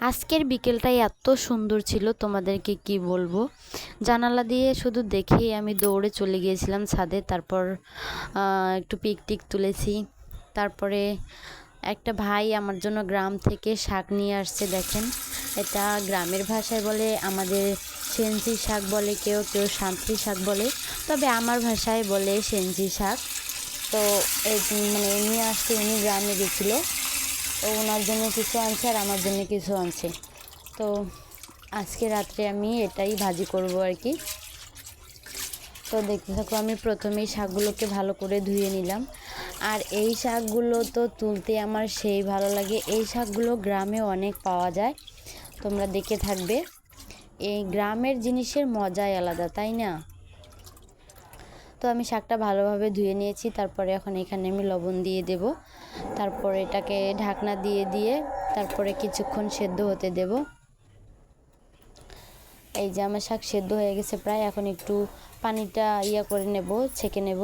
আজকের বিকেলটাই এত সুন্দর ছিল, তোমাদেরকে কি বলবো। জানালা দিয়ে শুধু দেখেই আমি দৌড়ে চলে গিয়েছিলাম ছাদে। তারপর একটু পিকটিক তুলেছি। তারপরে একটা ভাই আমার জন্য গ্রাম থেকে শাক নিয়ে আসছে, দেখেন। এটা গ্রামের ভাষায় বলে আমাদের সেঞ্চি শাক বলে, কেউ কেউ সান্ত্রী শাক বলে, তবে আমার ভাষায় বলে সেঞ্চি শাক। তো মানে নিয়ে আসছে, উনি গ্রামে গেছিলো, তো ওনার জন্য কিছু আনছে আর আমার জন্য কিছু আনছে। তো আজকে রাত্রে আমি এটাই ভাজি করব আর কি। তো দেখতে থাকো, আমি প্রথমেই শাকগুলোকে ভালো করে ধুয়ে নিলাম। আর এই শাকগুলো তো তুলতে আমার সেই ভালো লাগে। এই শাকগুলো গ্রামে অনেক পাওয়া যায়, তোমরা দেখে থাকবে। এই গ্রামের জিনিসের মজাই আলাদা, তাই না? তো আমি শাকটা ভালোভাবে ধুয়ে নিয়েছি। তারপরে এখন এখানে আমি লবণ দিয়ে দেব। তারপরে এটাকে ঢাকনা দিয়ে দিয়ে তারপরে কিছুক্ষণ সেদ্ধ হতে দেব। এই যে আমার শাক সেদ্ধ হয়ে গেছে প্রায়, এখন একটু পানিটা করে নেব, ছেঁকে নেব।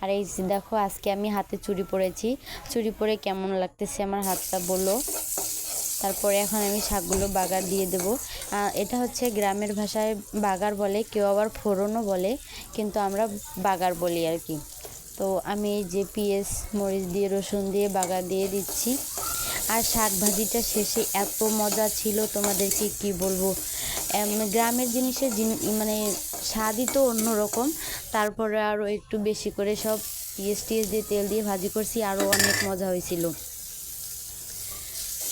আর এই যে দেখো, আজকে আমি হাতে চুড়ি পরেছি। চুড়ি পরে কেমন লাগতেছে আমার হাতটা বলো। তারপরে এখন আমি শাকগুলো বাগার দিয়ে দেব। এটা হচ্ছে গ্রামের ভাষায় বাগার বলে, কেউ আবার ফোড়নও বলে, কিন্তু আমরা বাগার বলি আর কি। তো আমি এই যে পেঁয়াজ মরিচ দিয়ে রসুন দিয়ে বাগার দিয়ে দিচ্ছি। আর শাক ভাজিটা শেষে এত মজা ছিল, তোমাদেরকে কি বলবো। গ্রামের জিনিসের মানে স্বাদই তো অন্যরকম। তারপরে আরও একটু বেশি করে সব পেঁয়াজ টিয়েজ দিয়ে তেল দিয়ে ভাজি করছি, আরও অনেক মজা হয়েছিল।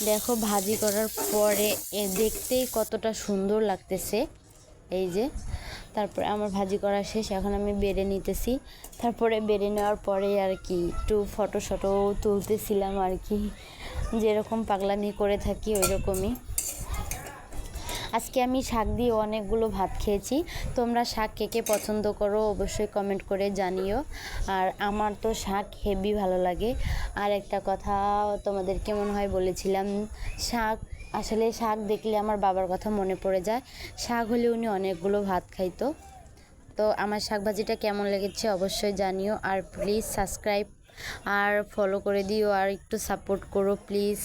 দেখো ভাজি করার পরে দেখতেই কতটা সুন্দর লাগতেছে, এই যে। তারপরে আমার ভাজি করা শেষ, এখন আমি বেড়ে নিতেছি। তারপরে বেড়ে নেওয়ার পরে আর কি একটু ফটো তুলতেছিলাম আর কি, যেরকম পাগলামি করে থাকি ওই রকমই। আজকে আমি শাক দিয়ে অনেকগুলো ভাত খেয়েছি। তোমরা শাক কে কে পছন্দ করো অবশ্যই কমেন্ট করে জানিও। আর আমার তো শাক হেভি ভালো লাগে। আর একটা কথা তোমাদেরকে মনে হয় বলেছিলাম, আসলে শাক দেখলে আমার বাবার কথা মনে পড়ে যায়। শাক হলে উনি অনেকগুলো ভাত খাইতো। তো আমার শাক ভাজিটা কেমন লেগেছে অবশ্যই জানিও। আর প্লিজ সাবস্ক্রাইব আর ফলো করে দিও, আর একটু সাপোর্ট করো প্লিজ।